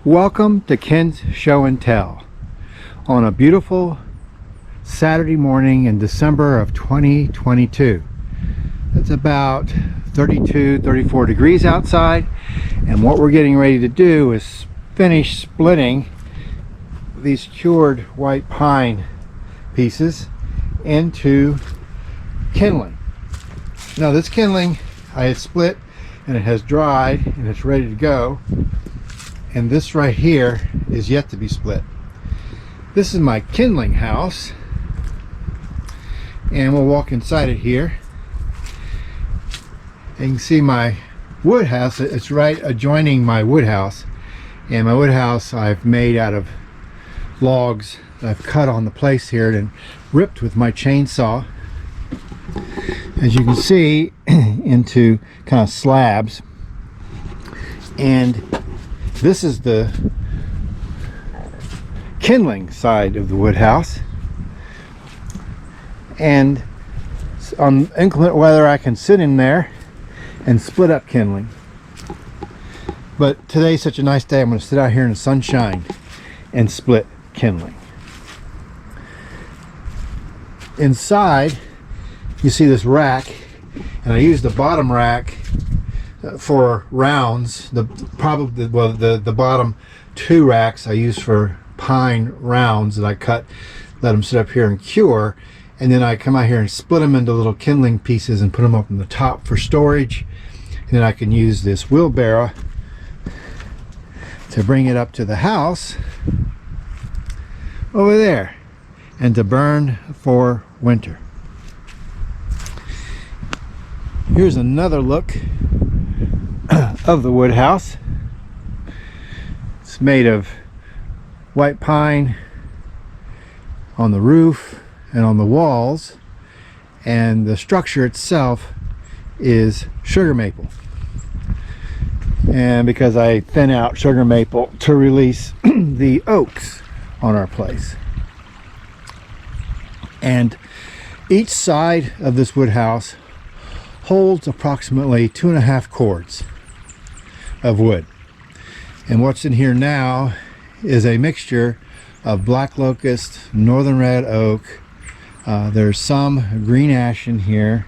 Welcome to Ken's Show and Tell on a beautiful Saturday morning in December of 2022. It's about 34 degrees outside, and what we're getting ready to do is finish splitting these cured white pine pieces into kindling. Now this kindling I had split and it has dried and it's ready to go. And this right here is yet to be split. This is my kindling house, and we'll walk inside it here. You can see my wood house. It's right adjoining my wood house, and my wood house I've made out of logs that I've cut on the place here and ripped with my chainsaw, as you can see, into kind of slabs. And this is the kindling side of the wood house, and on inclement weather I can sit in there and split up kindling. But today's such a nice day, I'm going to sit out here in the sunshine and split kindling. Inside you see this rack, and I use the bottom rack for rounds. The bottom two racks I use for pine rounds that I cut, let them sit up here and cure, and then I come out here and split them into little kindling pieces and put them up on the top for storage. And then I can use this wheelbarrow to bring it up to the house over there and to burn for winter. Here's another look of the wood house. It's made of white pine on the roof and on the walls, and the structure itself is sugar maple. And because I thin out sugar maple to release the oaks on our place. And each side of this wood house holds approximately 2.5 cords of wood. And what's in here now is a mixture of black locust, northern red oak, there's some green ash in here,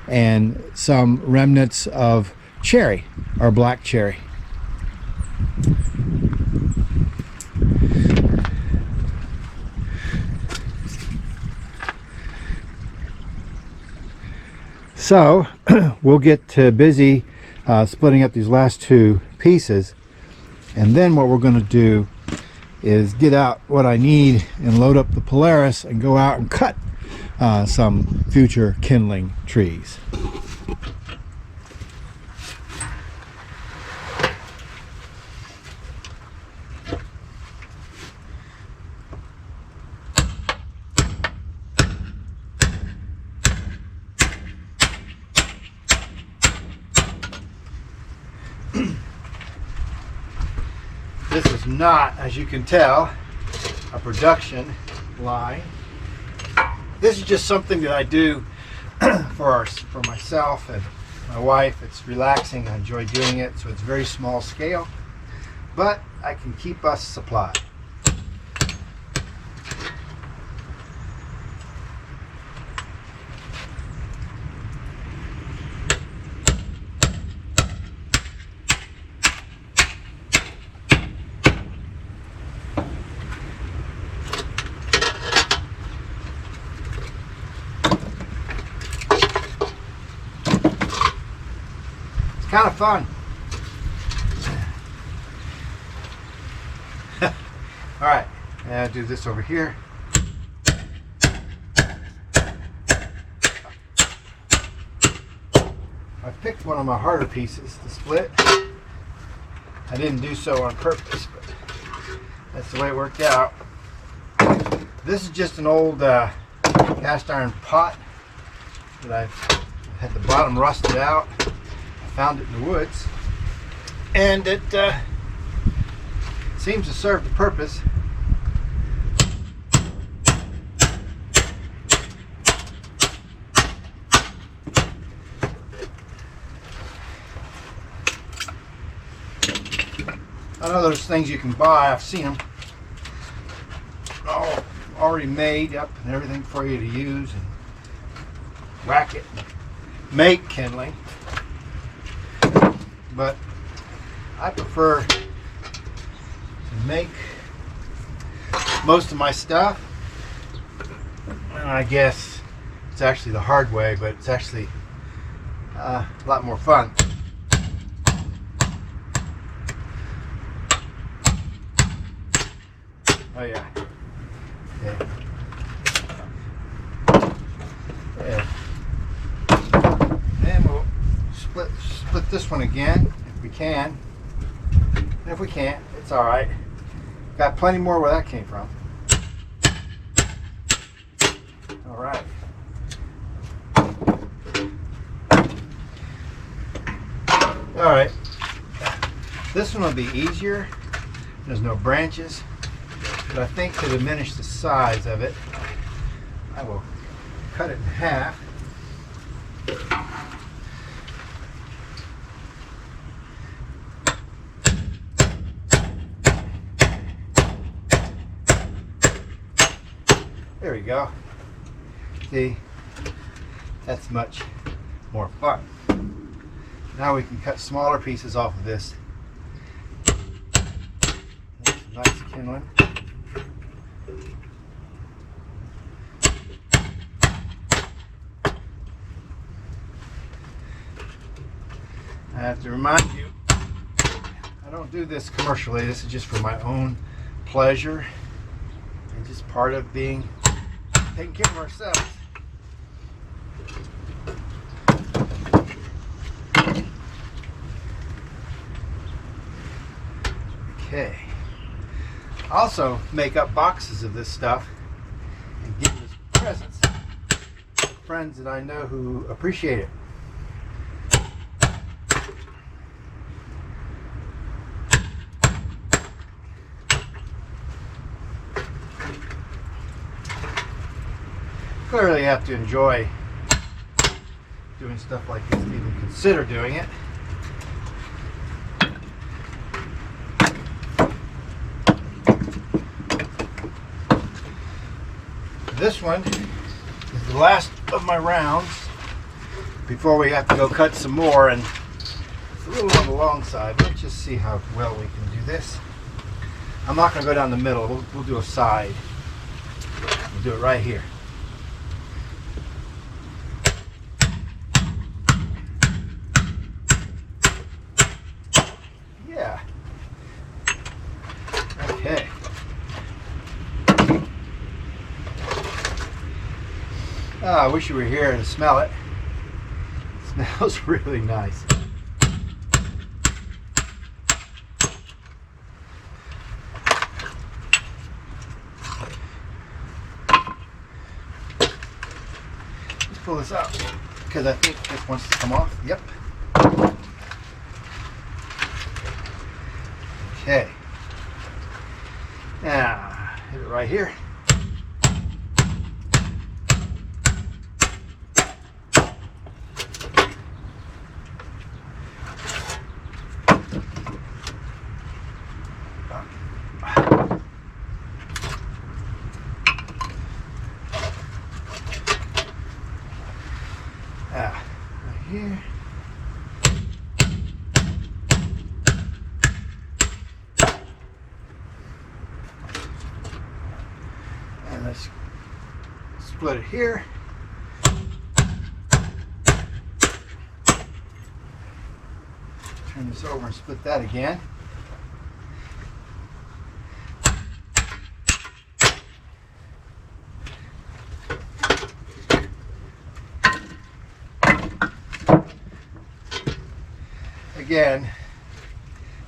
and some remnants of cherry or black cherry. So we'll get busy splitting up these last two pieces, and then what we're going to do is get out what I need and load up the Polaris and go out and cut some future kindling trees. This is not, as you can tell, a production line. This is just something that I do for myself and my wife. It's relaxing. I enjoy doing it, so it's very small scale, but I can keep us supplied. Kind of fun. All right, and I'll do this over here. I picked one of my harder pieces to split. I didn't do so on purpose, but that's the way it worked out. This is just an old cast iron pot that I've had the bottom rusted out. Found it in the woods, and it seems to serve the purpose. I know there's things you can buy. I've seen them all already made up and everything for you to use and whack it and make kindling. But I prefer to make most of my stuff. And I guess it's actually the hard way, but it's actually a lot more fun. Oh yeah. Yeah. Yeah. And we'll split this one again if we can. And if we can't, it's all right. Got plenty more where that came from. All right. All right. This one will be easier. There's no branches. But I think to diminish the size of it, I will cut it in half. There we go. See, that's much more fun. Now we can cut smaller pieces off of this. That's some nice kindling. I have to remind you, I don't do this commercially. This is just for my own pleasure and just part of being taking care of ourselves. Okay. Also make up boxes of this stuff and give them as presents to friends that I know who appreciate it. Clearly you have to enjoy doing stuff like this to even consider doing it. This one is the last of my rounds before we have to go cut some more, and it's a little on the long side. Let's just see how well we can do this. I'm not going to go down the middle. We'll do a side. We'll do it right here. Yeah. Okay. Oh, I wish you were here to smell it. It smells really nice. Let's pull this out because I think this wants to come off. Yep. Okay. Now, hit it right here. Right here. And let's split it here. Turn this over and split that again. Again,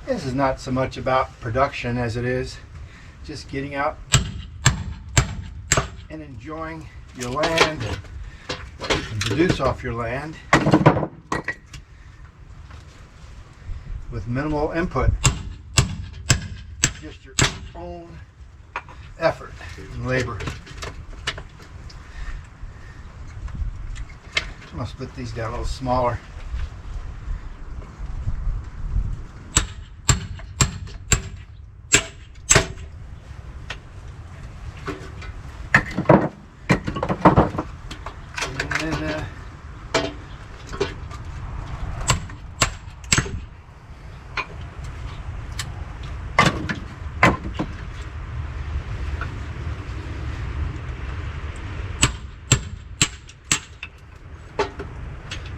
this is not so much about production as it is just getting out and enjoying your land and what you can produce off your land with minimal input. Just your own effort and labor. I'm going to split these down a little smaller. And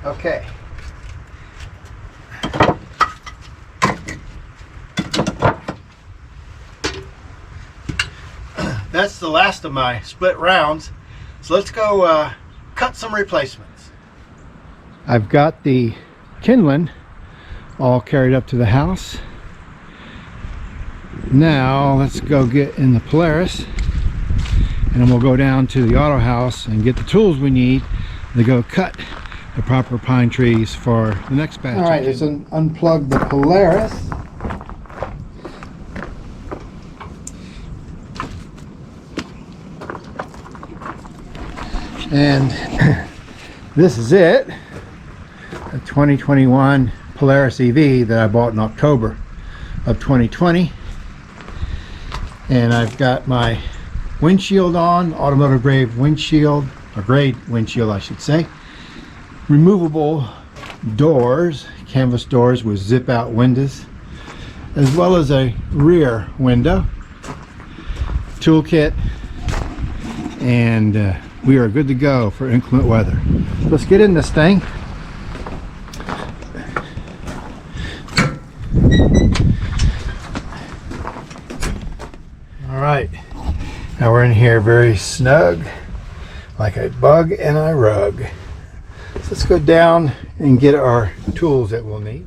okay. That's the last of my split rounds. So let's go cut some replacements. I've got the Kindling all carried up to the house. Now let's go get in the Polaris, and then we'll go down to the auto house and get the tools we need to go cut the proper pine trees for the next batch. All right, let's unplug the Polaris. And this is it, a 2021 Polaris EV that I bought in October of 2020. And I've got my windshield on, automotive grade windshield, or grade windshield I should say. Removable doors, canvas doors with zip out windows, as well as a rear window. Toolkit, and we are good to go for inclement weather. Let's get in this thing. All right, now we're in here very snug, like a bug in a rug. So let's go down and get our tools that we'll need.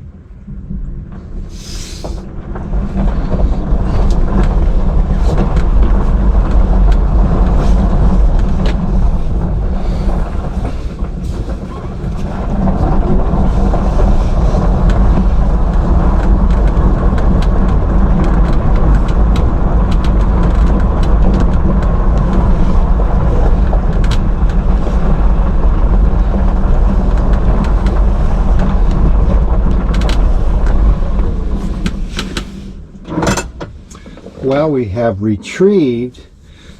Well, we have retrieved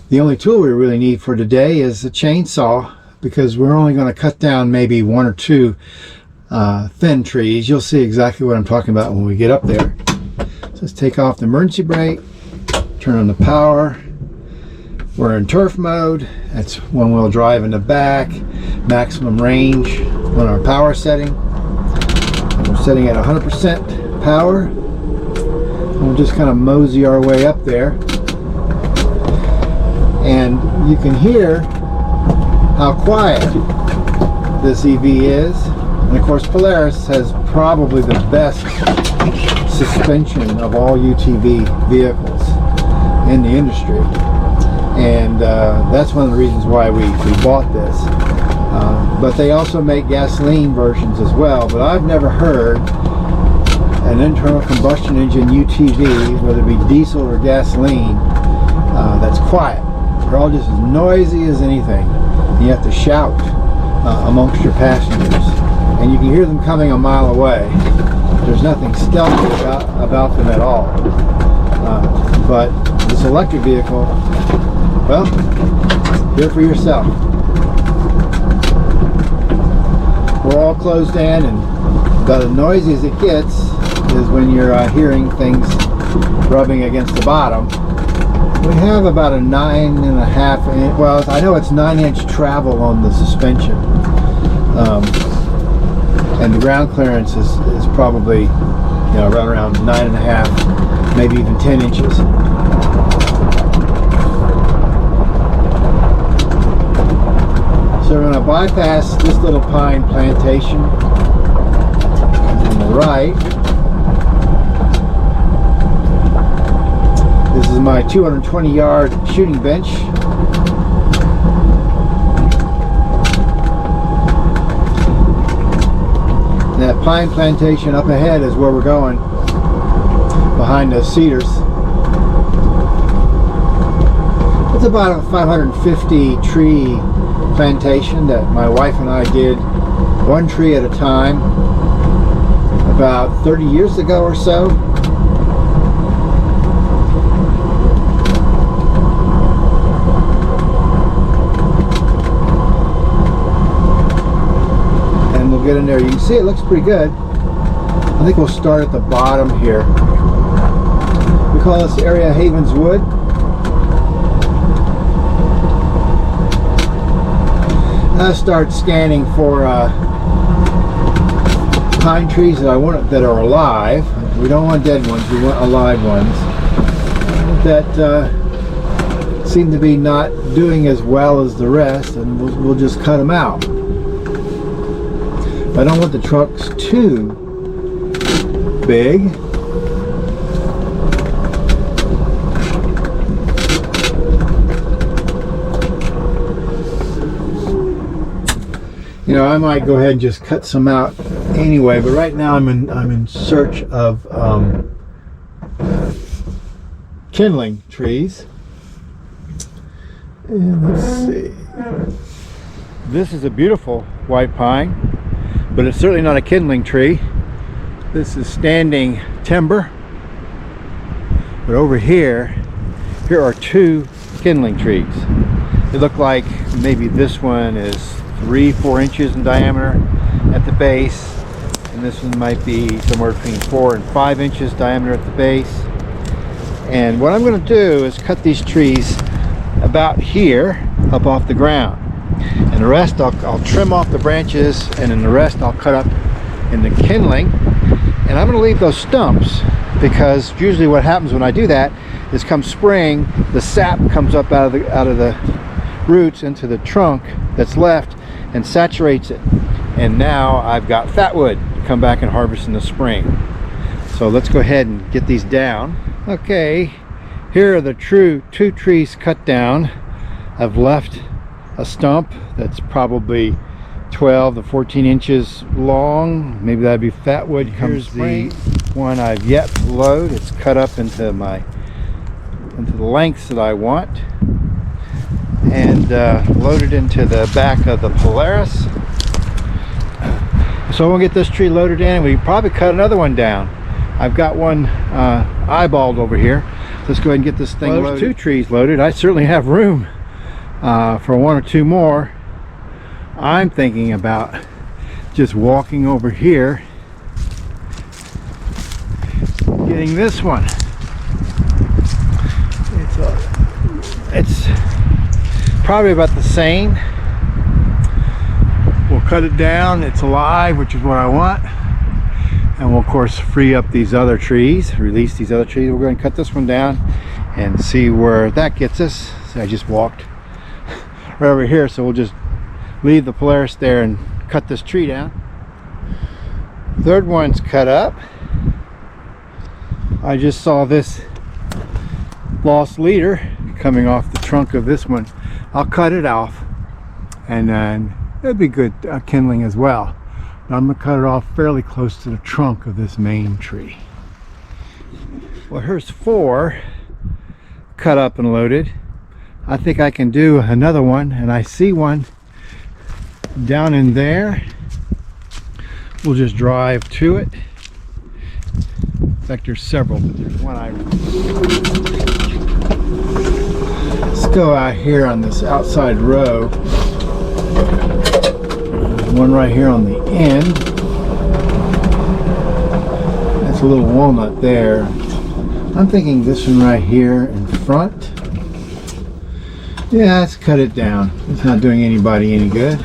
the only tool we really need for today is a chainsaw, because we're only going to cut down maybe one or two thin trees. You'll see exactly what I'm talking about when we get up there. So let's take off the emergency brake, turn on the power. We're in turf mode. That's one-wheel drive in the back, maximum range on our power setting. We're setting at 100% power. We'll just kind of mosey our way up there, and you can hear how quiet this EV is. And of course, Polaris has probably the best suspension of all UTV vehicles in the industry, and that's one of the reasons why we bought this. But they also make gasoline versions as well, but I've never heard an internal combustion engine UTV, whether it be diesel or gasoline, that's quiet. They're all just as noisy as anything. You have to shout amongst your passengers, and you can hear them coming a mile away. There's nothing stealthy about them at all. But this electric vehicle, well, hear for yourself. We're all closed in, and about as noisy as it gets is when you're hearing things rubbing against the bottom. We have about a 9.5 inch, well, I know it's 9-inch travel on the suspension, and the ground clearance is probably, right around 9.5, maybe even 10 inches. So we're going to bypass this little pine plantation on the right. This is my 220-yard shooting bench. And that pine plantation up ahead is where we're going, behind those cedars. It's about a 550 tree plantation that my wife and I did, one tree at a time, about 30 years ago or so. there. You can see it looks pretty good. I think we'll start at the bottom here. We call this area Havens Wood. I start scanning for pine trees that are alive. We don't want dead ones, we want alive ones that seem to be not doing as well as the rest, and we'll just cut them out. I don't want the trunks too big. You know, I might go ahead and just cut some out anyway, but right now I'm in search of kindling trees. And let's see. This is a beautiful white pine, but it's certainly not a kindling tree. This is standing timber. But over here are two kindling trees. They look like maybe this one is 3-4 inches in diameter at the base, and this one might be somewhere between 4 and 5 inches diameter at the base. And what I'm going to do is cut these trees about here up off the ground, and the rest I'll trim off the branches, and then the rest I'll cut up in the kindling. And I'm going to leave those stumps, because usually what happens when I do that is come spring the sap comes up out of the roots into the trunk that's left and saturates it, and now I've got fatwood to come back and harvest in the spring. So let's go ahead and get these down. Okay, here are the two trees cut down. I've left a stump that's probably 12 to 14 inches long. Maybe that'd be fatwood. Here's the one I've yet to load. It's cut up into the lengths that I want, and loaded into the back of the Polaris. So we'll get this tree loaded in, and we probably cut another one down. I've got one eyeballed over here. Let's go ahead and get this thing loaded. There's two trees loaded. I certainly have room for one or two more. I'm thinking about just walking over here, getting this one. It's probably about the same. We'll cut it down. It's alive, which is what I want. And we'll of course free up these other trees, release these other trees. We're going to cut this one down and see where that gets us. So I just walked right over here, so we'll just leave the Polaris there and cut this tree down. Third one's cut up. I just saw this lost leader coming off the trunk of this one. I'll cut it off, and then it'd be good kindling as well. But I'm gonna cut it off fairly close to the trunk of this main tree. Well, here's 4 cut up and loaded. I think I can do another one, and I see one down in there. We'll just drive to it. In fact, there's several, but there's one Let's go out here on this outside row. There's one right here on the end. That's a little walnut there. I'm thinking this one right here in front. Yeah, let's cut it down. It's not doing anybody any good.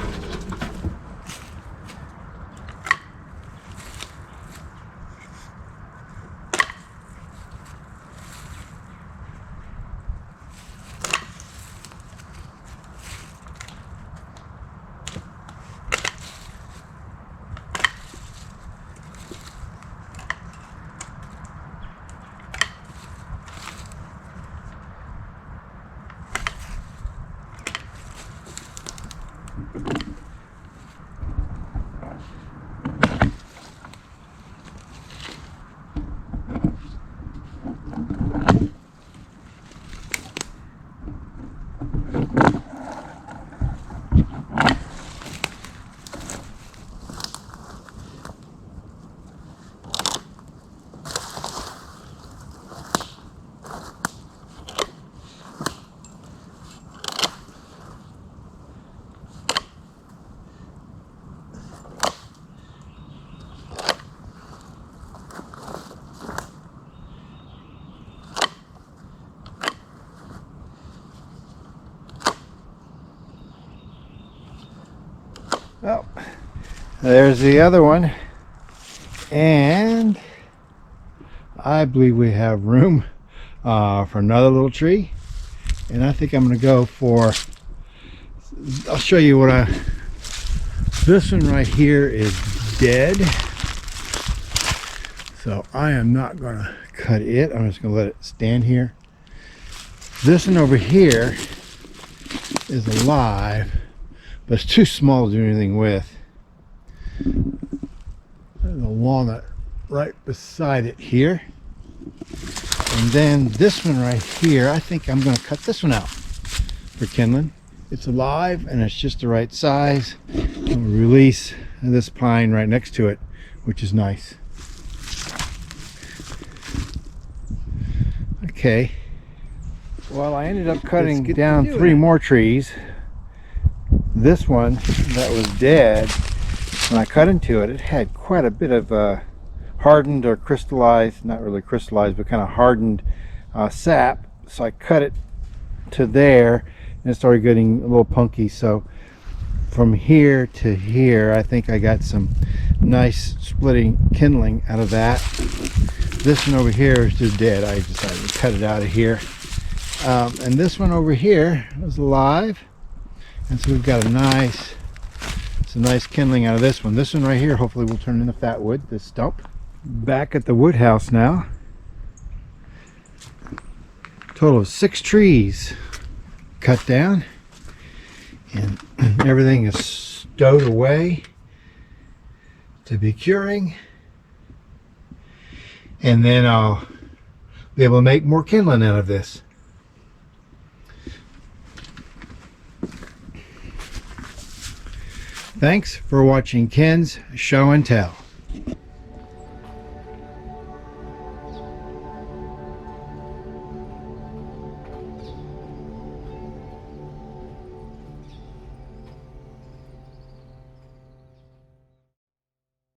Well, there's the other one, and I believe we have room for another little tree, and I think I'm going to go for, I'll show you what this one right here is dead, so I am not going to cut it. I'm just going to let it stand here. This one over here is alive, but it's too small to do anything with. There's a walnut right beside it here. And then this one right here, I think I'm going to cut this one out for kindling. It's alive and it's just the right size. I'll release this pine right next to it, which is nice. Okay. Well, I ended up cutting down 3 more trees. This one that was dead, when I cut into it, it had quite a bit of hardened or crystallized, not really crystallized, but kind of hardened sap. So I cut it to there and it started getting a little punky. So from here to here, I think I got some nice splitting kindling out of that. This one over here is just dead. I decided to cut it out of here. And this one over here is alive, and so we've got some nice kindling out of this one. This one right here hopefully will turn into fat wood, this stump. Back at the wood house now. Total of 6 trees cut down, and everything is stowed away to be curing, and then I'll be able to make more kindling out of this. Thanks for watching Ken's Show and Tell.